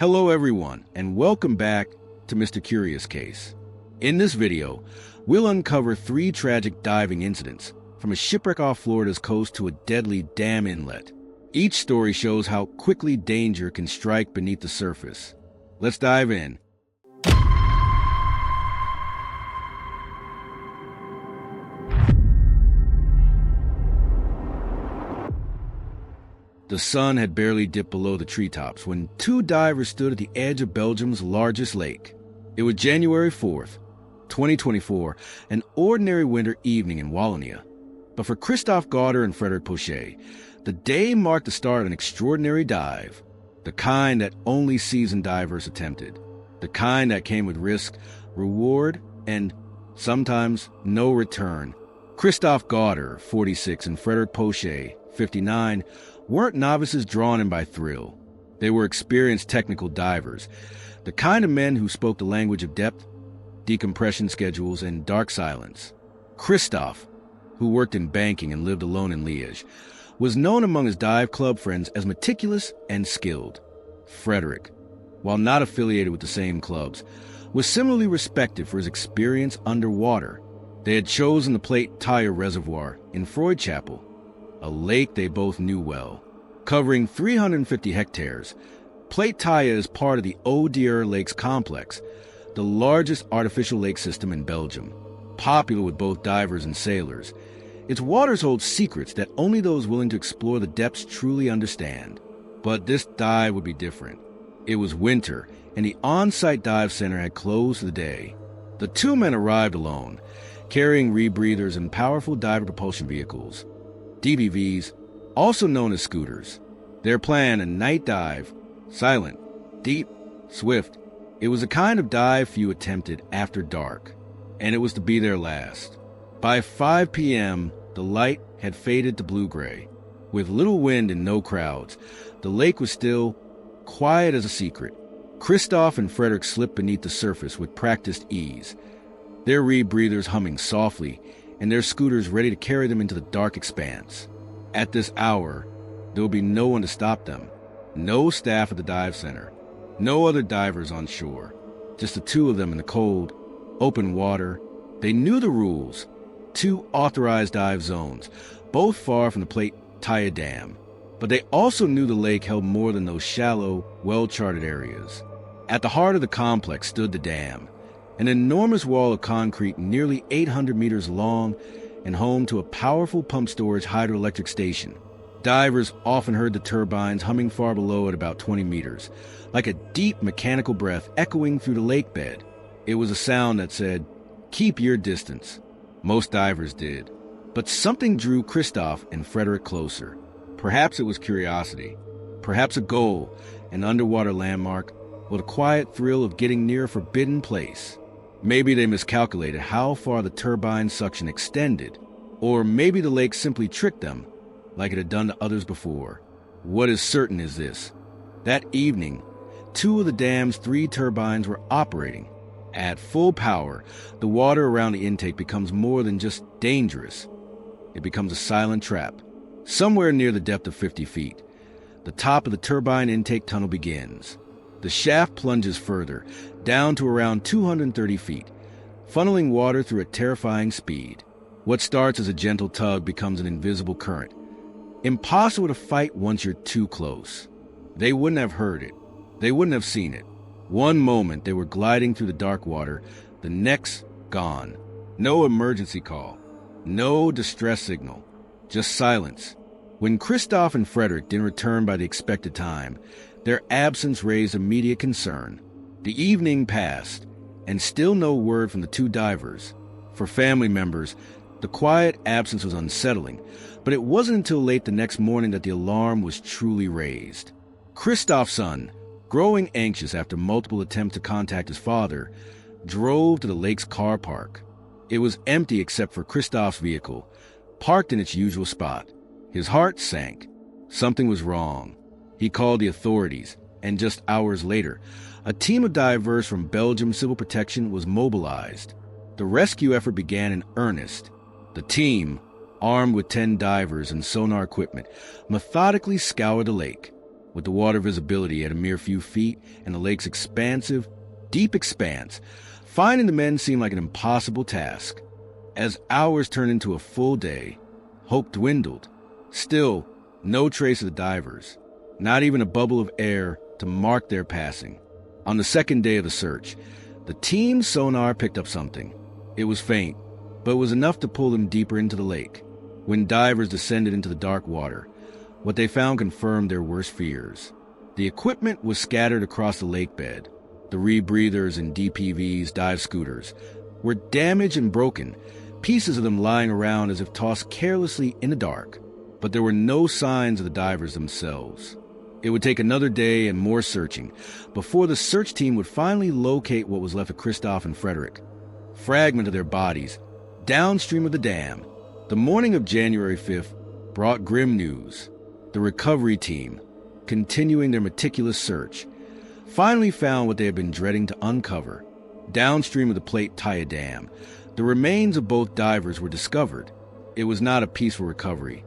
Hello everyone, and welcome back to Mr. Curious Case. In this video, we'll uncover 3 tragic diving incidents, from a shipwreck off Florida's coast to a deadly dam inlet. Each story shows how quickly danger can strike beneath the surface. Let's dive in. The sun had barely dipped below the treetops when 2 divers stood at the edge of Belgium's largest lake. It was January 4th, 2024, an ordinary winter evening in Wallonia. But for Christophe Gauder and Frederick Pochet, the day marked the start of an extraordinary dive, the kind that only seasoned divers attempted, the kind that came with risk, reward, and sometimes no return. Christophe Gauder, 46, and Frederick Pochet, 59, weren't novices drawn in by thrill. They were experienced technical divers, the kind of men who spoke the language of depth, decompression schedules, and dark silence. Christophe, who worked in banking and lived alone in Liège, was known among his dive club friends as meticulous and skilled. Frederick, while not affiliated with the same clubs, was similarly respected for his experience underwater. They had chosen the Plate Taya Reservoir in Freud Chapel, a lake they both knew well. Covering 350 hectares, Plate Taya is part of the Eau-d'Hier Lakes Complex, the largest artificial lake system in Belgium, popular with both divers and sailors. Its waters hold secrets that only those willing to explore the depths truly understand. But this dive would be different. It was winter, and the on-site dive center had closed for the day. The 2 men arrived alone, carrying rebreathers and powerful diver propulsion vehicles, DBVs, also known as scooters. Their plan, a night dive, silent, deep, swift. It was a kind of dive few attempted after dark, and it was to be their last. By 5 p.m., the light had faded to blue-gray. With little wind and no crowds, the lake was still, quiet as a secret. Christophe and Frederick slipped beneath the surface with practiced ease, their rebreathers humming softly and their scooters ready to carry them into the dark expanse. At this hour, there will be no one to stop them. No staff at the dive center. No other divers on shore. Just the 2 of them in the cold, open water. They knew the rules. 2 authorized dive zones, both far from the Plate Taya Dam. But they also knew the lake held more than those shallow, well-charted areas. At the heart of the complex stood the dam, an enormous wall of concrete nearly 800 meters long and home to a powerful pump storage hydroelectric station. Divers often heard the turbines humming far below at about 20 meters, like a deep mechanical breath echoing through the lake bed. It was a sound that said, "Keep your distance." Most divers did. But something drew Christophe and Frederick closer. Perhaps it was curiosity, perhaps a goal, an underwater landmark, or the quiet thrill of getting near a forbidden place. Maybe they miscalculated how far the turbine suction extended, or maybe the lake simply tricked them, like it had done to others before. What is certain is this: that evening, 2 of the dam's 3 turbines were operating. At full power, the water around the intake becomes more than just dangerous. It becomes a silent trap. Somewhere near the depth of 50 feet, the top of the turbine intake tunnel begins. The shaft plunges further, down to around 230 feet, funneling water through at terrifying speed. What starts as a gentle tug becomes an invisible current. Impossible to fight once you're too close. They wouldn't have heard it. They wouldn't have seen it. One moment they were gliding through the dark water, the next gone. No emergency call. No distress signal. Just silence. When Christophe and Frederick didn't return by the expected time, their absence raised immediate concern. The evening passed, and still no word from the 2 divers. For family members, the quiet absence was unsettling, but it wasn't until late the next morning that the alarm was truly raised. Christophe's son, growing anxious after multiple attempts to contact his father, drove to the lake's car park. It was empty except for Christophe's vehicle, parked in its usual spot. His heart sank. Something was wrong. He called the authorities, and just hours later, a team of divers from Belgium Civil Protection was mobilized. The rescue effort began in earnest. The team, armed with 10 divers and sonar equipment, methodically scoured the lake. with the water visibility at a mere few feet and the lake's expansive, deep expanse. Finding the men seemed like an impossible task. As hours turned into a full day, hope dwindled. Still, no trace of the divers, not even a bubble of air to mark their passing. On the second day of the search, the team's sonar picked up something. It was faint, but it was enough to pull them deeper into the lake. When divers descended into the dark water, what they found confirmed their worst fears. The equipment was scattered across the lake bed. The rebreathers and DPVs, dive scooters, were damaged and broken, pieces of them lying around as if tossed carelessly in the dark. But there were no signs of the divers themselves. It would take another day and more searching before the search team would finally locate what was left of Christoph and Frederick. Fragments of their bodies, downstream of the dam. The morning of January 5th brought grim news. The recovery team, continuing their meticulous search, finally found what they had been dreading to uncover. Downstream of the Plate Taya Dam, the remains of both divers were discovered. It was not a peaceful recovery,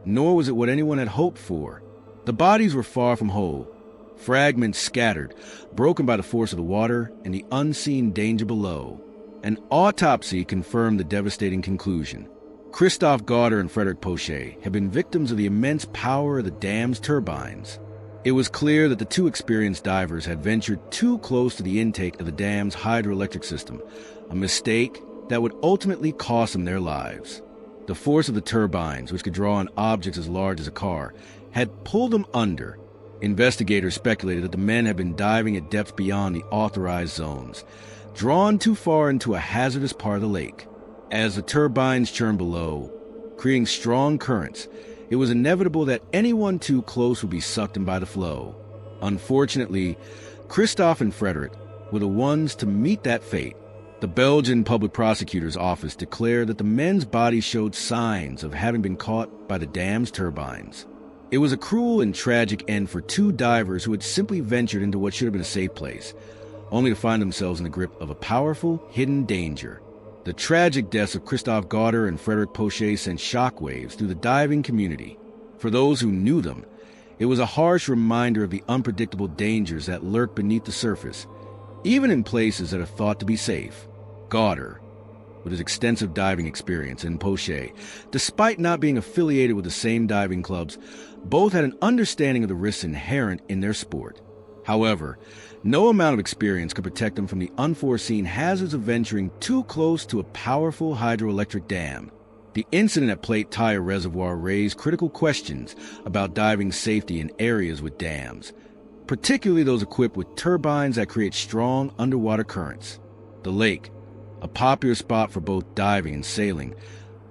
nor was it what anyone had hoped for. The bodies were far from whole, fragments scattered, broken by the force of the water and the unseen danger below. An autopsy confirmed the devastating conclusion. Christoph Gauder and Frederick Pochet had been victims of the immense power of the dam's turbines. It was clear that the two experienced divers had ventured too close to the intake of the dam's hydroelectric system, a mistake that would ultimately cost them their lives. The force of the turbines, which could draw on objects as large as a car, had pulled them under. Investigators speculated that the men had been diving at depths beyond the authorized zones, drawn too far into a hazardous part of the lake. As the turbines churned below, creating strong currents, it was inevitable that anyone too close would be sucked in by the flow. Unfortunately, Christoph and Frederick were the ones to meet that fate. The Belgian public prosecutor's office declared that the men's bodies showed signs of having been caught by the dam's turbines. It was a cruel and tragic end for two divers who had simply ventured into what should have been a safe place, only to find themselves in the grip of a powerful, hidden danger. The tragic deaths of Christoph Gauder and Frederick Pochet sent shockwaves through the diving community. For those who knew them, it was a harsh reminder of the unpredictable dangers that lurk beneath the surface, even in places that are thought to be safe. Gauder, with his extensive diving experience, and Pochet, despite not being affiliated with the same diving clubs, both had an understanding of the risks inherent in their sport. However, no amount of experience could protect them from the unforeseen hazards of venturing too close to a powerful hydroelectric dam. The incident at Plate Taya Reservoir raised critical questions about diving safety in areas with dams, particularly those equipped with turbines that create strong underwater currents. The lake, a popular spot for both diving and sailing,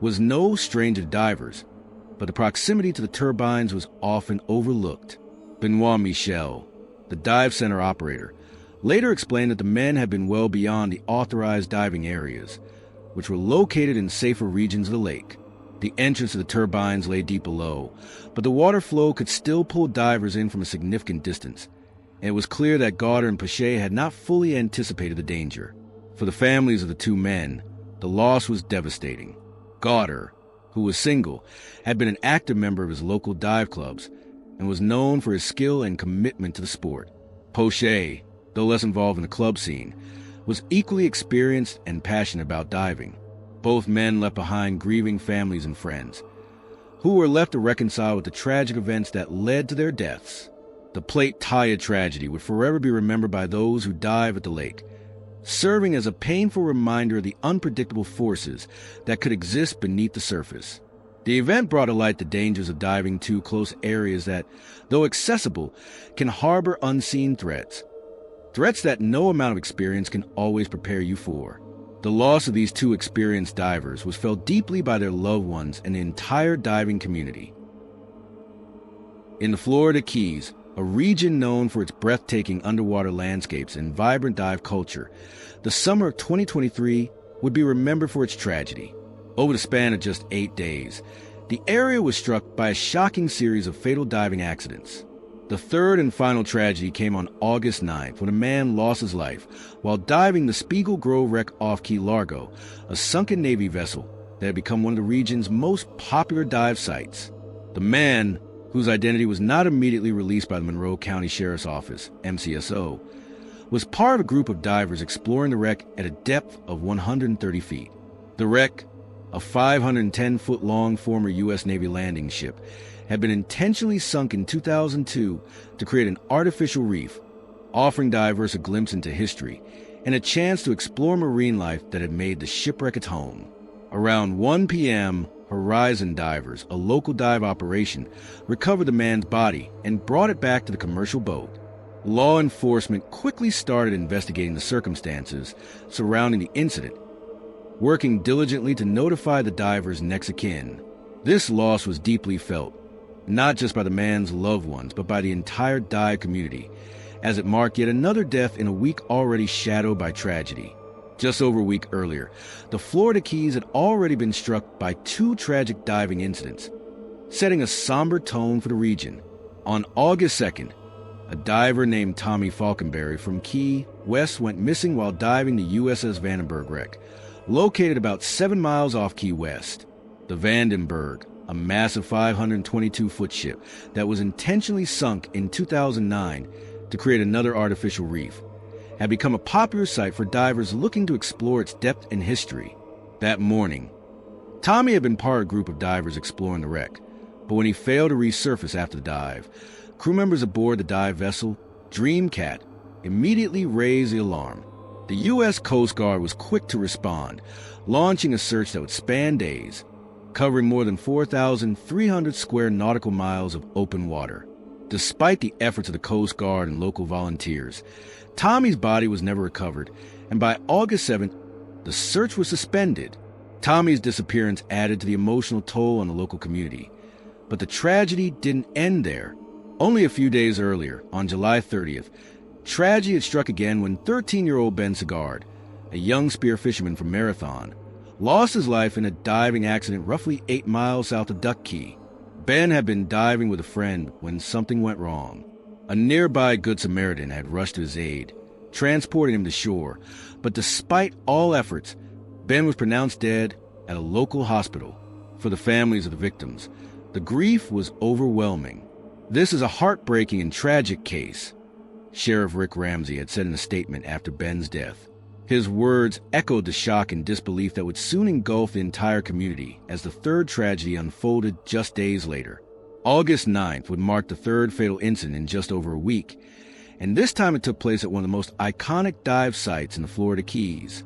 was no stranger to divers, but the proximity to the turbines was often overlooked. Benoit Michel, the dive center operator, later explained that the men had been well beyond the authorized diving areas, which were located in safer regions of the lake. The entrance to the turbines lay deep below, but the water flow could still pull divers in from a significant distance, and it was clear that Gauder and Pochet had not fully anticipated the danger. For the families of the two men, the loss was devastating. Gauder, who was single, had been an active member of his local dive clubs and was known for his skill and commitment to the sport. Pochet, though less involved in the club scene, was equally experienced and passionate about diving. Both men left behind grieving families and friends, who were left to reconcile with the tragic events that led to their deaths. The Plate Taya tragedy would forever be remembered by those who dive at the lake, serving as a painful reminder of the unpredictable forces that could exist beneath the surface. The event brought to light the dangers of diving to close areas that, though accessible, can harbor unseen threats. Threats that no amount of experience can always prepare you for. The loss of these two experienced divers was felt deeply by their loved ones and the entire diving community. In the Florida Keys, a region known for its breathtaking underwater landscapes and vibrant dive culture, the summer of 2023 would be remembered for its tragedy. Over the span of just 8 days, the area was struck by a shocking series of fatal diving accidents. The third and final tragedy came on August 9th when a man lost his life while diving the Spiegel Grove wreck off Key Largo, a sunken Navy vessel that had become one of the region's most popular dive sites. The man, whose identity was not immediately released by the Monroe County Sheriff's Office, MCSO, was part of a group of divers exploring the wreck at a depth of 130 feet. The wreck, a 510-foot-long former U.S. Navy landing ship, had been intentionally sunk in 2002 to create an artificial reef, offering divers a glimpse into history and a chance to explore marine life that had made the shipwreck its home. Around 1 p.m., Horizon Divers, a local dive operation, recovered the man's body and brought it back to the commercial boat. Law enforcement quickly started investigating the circumstances surrounding the incident, working diligently to notify the diver's next of kin. This loss was deeply felt, not just by the man's loved ones, but by the entire dive community, as it marked yet another death in a week already shadowed by tragedy. Just over a week earlier, the Florida Keys had already been struck by two tragic diving incidents, setting a somber tone for the region. On August 2nd, a diver named Tommy Falconberry from Key West went missing while diving the USS Vandenberg wreck, located about 7 miles off Key West. The Vandenberg, a massive 522-foot ship that was intentionally sunk in 2009 to create another artificial reef, had become a popular site for divers looking to explore its depth and history. That morning, Tommy had been part of a group of divers exploring the wreck, but when he failed to resurface after the dive, crew members aboard the dive vessel, Dreamcat, immediately raised the alarm. The U.S. Coast Guard was quick to respond, launching a search that would span days, covering more than 4,300 square nautical miles of open water. Despite the efforts of the Coast Guard and local volunteers, Tommy's body was never recovered, and by August 7th, the search was suspended. Tommy's disappearance added to the emotional toll on the local community. But the tragedy didn't end there. Only a few days earlier, on July 30th, tragedy had struck again when 13-year-old Ben Segard, a young spear fisherman from Marathon, lost his life in a diving accident roughly 8 miles south of Duck Key. Ben had been diving with a friend when something went wrong. A nearby Good Samaritan had rushed to his aid, transporting him to shore, but despite all efforts, Ben was pronounced dead at a local hospital. For the families of the victims, the grief was overwhelming. "This is a heartbreaking and tragic case," Sheriff Rick Ramsey had said in a statement after Ben's death. His words echoed the shock and disbelief that would soon engulf the entire community as the third tragedy unfolded just days later. August 9th would mark the third fatal incident in just over a week, and this time it took place at one of the most iconic dive sites in the Florida Keys,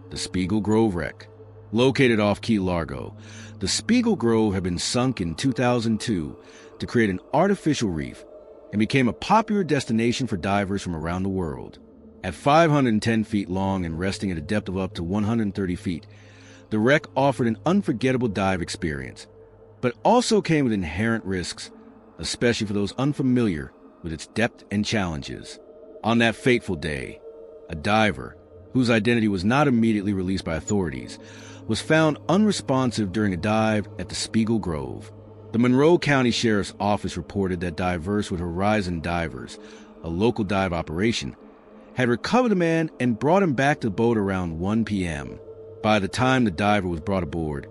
the Spiegel Grove wreck. Located off Key Largo, the Spiegel Grove had been sunk in 2002 to create an artificial reef and became a popular destination for divers from around the world. At 510 feet long and resting at a depth of up to 130 feet, the wreck offered an unforgettable dive experience, but also came with inherent risks, especially for those unfamiliar with its depth and challenges. On that fateful day, a diver, whose identity was not immediately released by authorities, was found unresponsive during a dive at the Spiegel Grove. The Monroe County Sheriff's Office reported that divers with Horizon Divers, a local dive operation, had recovered the man and brought him back to the boat around 1 p.m. By the time the diver was brought aboard,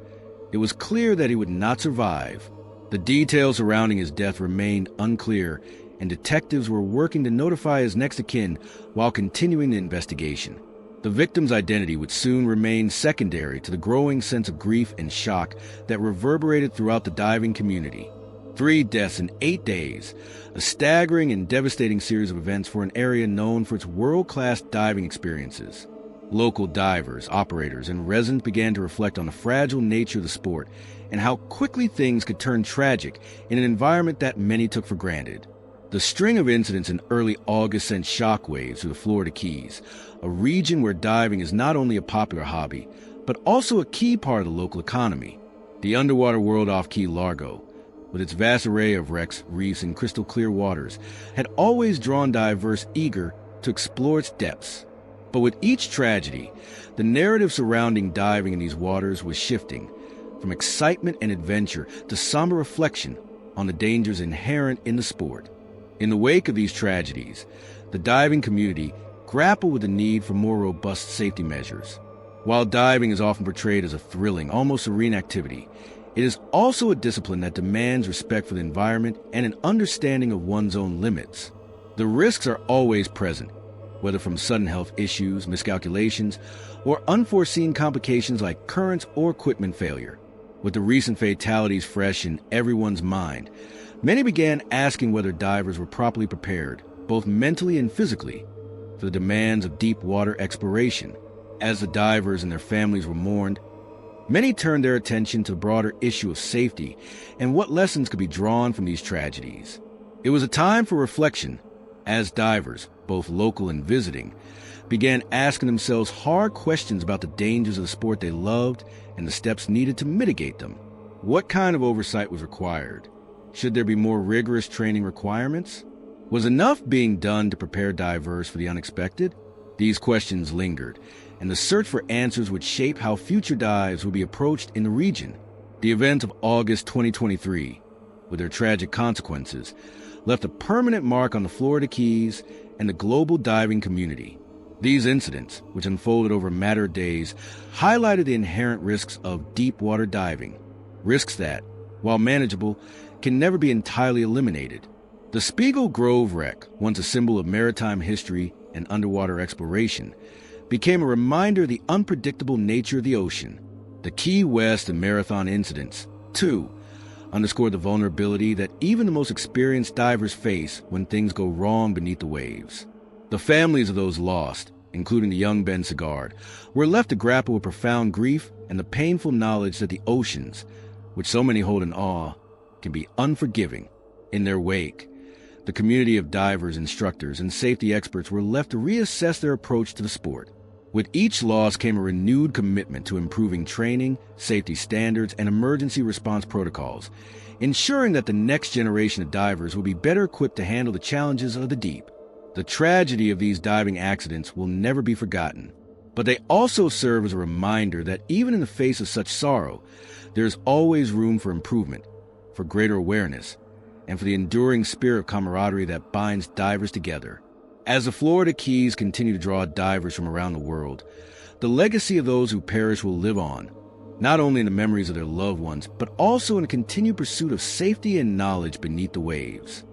it was clear that he would not survive. The details surrounding his death remained unclear, and detectives were working to notify his next of kin while continuing the investigation. The victim's identity would soon remain secondary to the growing sense of grief and shock that reverberated throughout the diving community. 3 deaths in 8 days, a staggering and devastating series of events for an area known for its world-class diving experiences. Local divers, operators, and residents began to reflect on the fragile nature of the sport and how quickly things could turn tragic in an environment that many took for granted. The string of incidents in early August sent shockwaves through the Florida Keys, a region where diving is not only a popular hobby, but also a key part of the local economy. The underwater world off Key Largo, with its vast array of wrecks, reefs, and crystal clear waters, had always drawn divers eager to explore its depths. But with each tragedy, the narrative surrounding diving in these waters was shifting, from excitement and adventure to somber reflection on the dangers inherent in the sport. In the wake of these tragedies, the diving community grappled with the need for more robust safety measures. While diving is often portrayed as a thrilling, almost serene activity, It is also a discipline that demands respect for the environment and an understanding of one's own limits. The risks are always present, whether from sudden health issues, miscalculations, or unforeseen complications like currents or equipment failure. With the recent fatalities fresh in everyone's mind, many began asking whether divers were properly prepared, both mentally and physically, for the demands of deep water exploration. As the divers and their families were mourned, many turned their attention to the broader issue of safety and what lessons could be drawn from these tragedies. It was a time for reflection, as divers, both local and visiting, began asking themselves hard questions about the dangers of the sport they loved and the steps needed to mitigate them. What kind of oversight was required? Should there be more rigorous training requirements? Was enough being done to prepare divers for the unexpected? These questions lingered, and the search for answers would shape how future dives would be approached in the region. The events of August 2023, with their tragic consequences, left a permanent mark on the Florida Keys and the global diving community. These incidents, which unfolded over a matter of days, highlighted the inherent risks of deep water diving, risks that, while manageable, can never be entirely eliminated. The Spiegel Grove wreck, once a symbol of maritime history and underwater exploration, became a reminder of the unpredictable nature of the ocean. The Key West and Marathon incidents, too, underscored the vulnerability that even the most experienced divers face when things go wrong beneath the waves. The families of those lost, including the young Ben Sigard, were left to grapple with profound grief and the painful knowledge that the oceans, which so many hold in awe, can be unforgiving. In their wake, the community of divers, instructors, and safety experts were left to reassess their approach to the sport. With each loss came a renewed commitment to improving training, safety standards, and emergency response protocols, ensuring that the next generation of divers will be better equipped to handle the challenges of the deep. The tragedy of these diving accidents will never be forgotten, but they also serve as a reminder that even in the face of such sorrow, there is always room for improvement, for greater awareness, and for the enduring spirit of camaraderie that binds divers together. As the Florida Keys continue to draw divers from around the world, the legacy of those who perish will live on, not only in the memories of their loved ones, but also in a continued pursuit of safety and knowledge beneath the waves.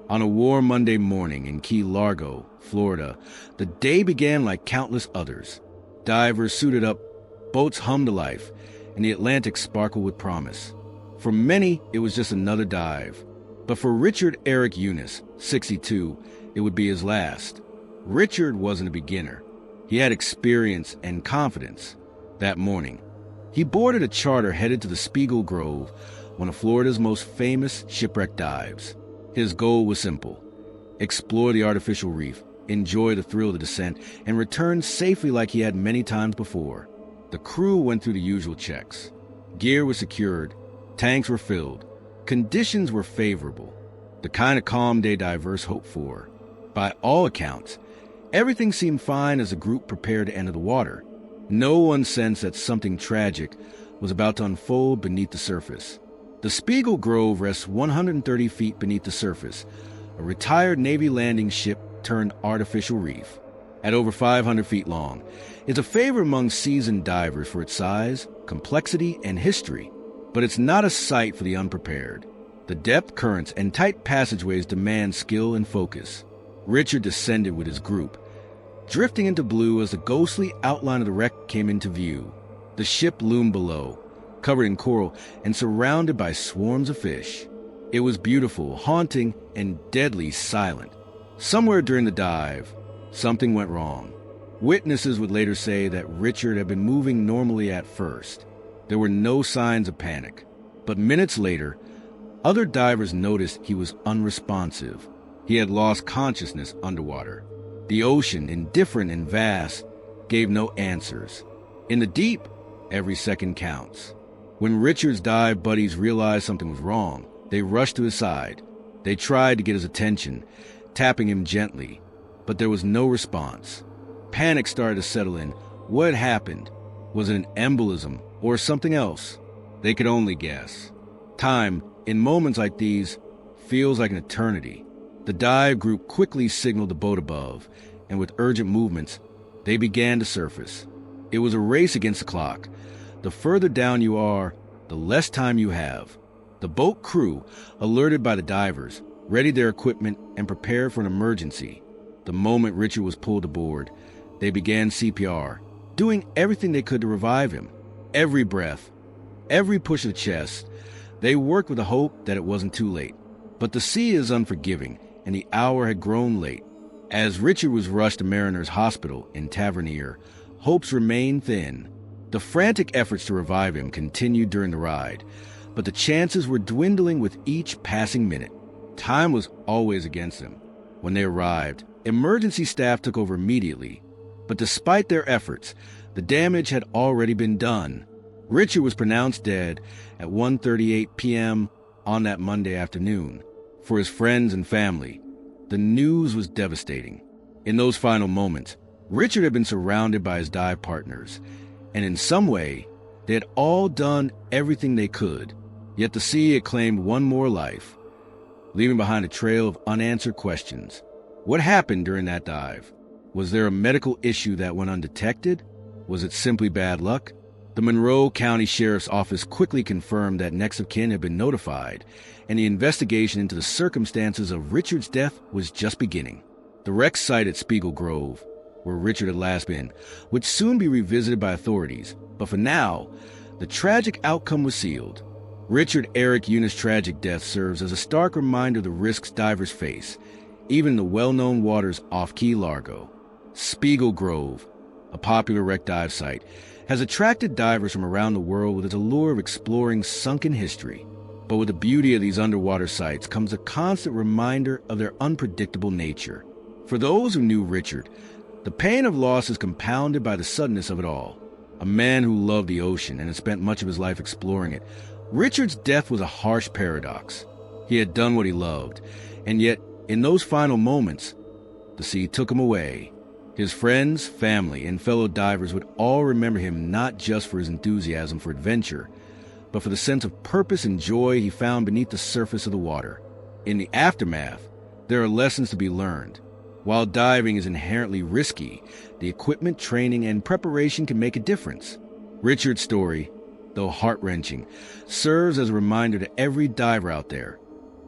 On a warm Monday morning in Key Largo, Florida, the day began like countless others. Divers suited up, boats hummed to life, and the Atlantic sparkled with promise. For many, it was just another dive. But for Richard Eric Eunice, 62, it would be his last. Richard wasn't a beginner. He had experience and confidence. That morning, he boarded a charter headed to the Spiegel Grove, one of Florida's most famous shipwreck dives. His goal was simple: explore the artificial reef, enjoy the thrill of the descent, and return safely like he had many times before. The crew went through the usual checks. Gear was secured, tanks were filled, conditions were favorable, the kind of calm day divers hoped for. By all accounts, everything seemed fine as the group prepared to enter the water. No one sensed that something tragic was about to unfold beneath the surface. The Spiegel Grove rests 130 feet beneath the surface, a retired Navy landing ship turned artificial reef. At over 500 feet long, it's a favorite among seasoned divers for its size, complexity, and history. But it's not a sight for the unprepared. The depth currents and tight passageways demand skill and focus. Richard descended with his group, drifting into blue as the ghostly outline of the wreck came into view. The ship loomed below, covered in coral and surrounded by swarms of fish. It was beautiful, haunting, and deadly silent. Somewhere during the dive, something went wrong. Witnesses would later say that Richard had been moving normally at first. There were no signs of panic, but minutes later, other divers noticed he was unresponsive. He had lost consciousness underwater. The ocean, indifferent and vast, gave no answers. In the deep, every second counts. When Richard's dive buddies realized something was wrong, they rushed to his side. They tried to get his attention, tapping him gently, but there was no response. Panic started to settle in. What had happened? Was it an embolism or something else? They could only guess. Time, in moments like these, feels like an eternity. The dive group quickly signaled the boat above, and with urgent movements, they began to surface. It was a race against the clock. The further down you are, the less time you have. The boat crew, alerted by the divers, readied their equipment and prepared for an emergency. The moment Richard was pulled aboard, they began CPR, doing everything they could to revive him. Every breath, every push of the chest, they worked with the hope that it wasn't too late. But the sea is unforgiving, and the hour had grown late. As Richard was rushed to Mariner's Hospital in Tavernier, hopes remained thin. The frantic efforts to revive him continued during the ride, but the chances were dwindling with each passing minute. Time was always against them. When they arrived, emergency staff took over immediately, but despite their efforts, the damage had already been done. Richard was pronounced dead at 1:38 p.m. on that Monday afternoon. For his friends and family, the news was devastating. In those final moments, Richard had been surrounded by his dive partners, and in some way, they had all done everything they could. Yet the sea had claimed one more life, leaving behind a trail of unanswered questions. What happened during that dive? Was there a medical issue that went undetected? Was it simply bad luck? The Monroe County Sheriff's Office quickly confirmed that next of kin had been notified, and the investigation into the circumstances of Richard's death was just beginning. The wreck site at Spiegel Grove, where Richard had last been, would soon be revisited by authorities, but for now, the tragic outcome was sealed. Richard Eric Eunice' tragic death serves as a stark reminder of the risks divers face, even in the well-known waters off Key Largo. Spiegel Grove, a popular wreck dive site, has attracted divers from around the world with its allure of exploring sunken history. But with the beauty of these underwater sites comes a constant reminder of their unpredictable nature. For those who knew Richard, the pain of loss is compounded by the suddenness of it all. A man who loved the ocean and had spent much of his life exploring it, Richard's death was a harsh paradox. He had done what he loved, and yet, in those final moments, the sea took him away. His friends, family, and fellow divers would all remember him not just for his enthusiasm for adventure, but for the sense of purpose and joy he found beneath the surface of the water. In the aftermath, there are lessons to be learned. While diving is inherently risky, the equipment, training, and preparation can make a difference. Richard's story, though heart-wrenching, serves as a reminder to every diver out there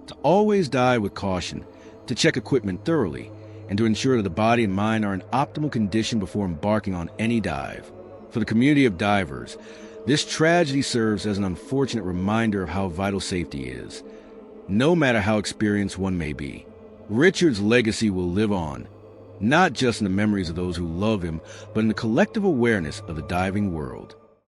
to always dive with caution, to check equipment thoroughly, and to ensure that the body and mind are in optimal condition before embarking on any dive. For the community of divers, this tragedy serves as an unfortunate reminder of how vital safety is, no matter how experienced one may be. Richard's legacy will live on, not just in the memories of those who love him, but in the collective awareness of the diving world.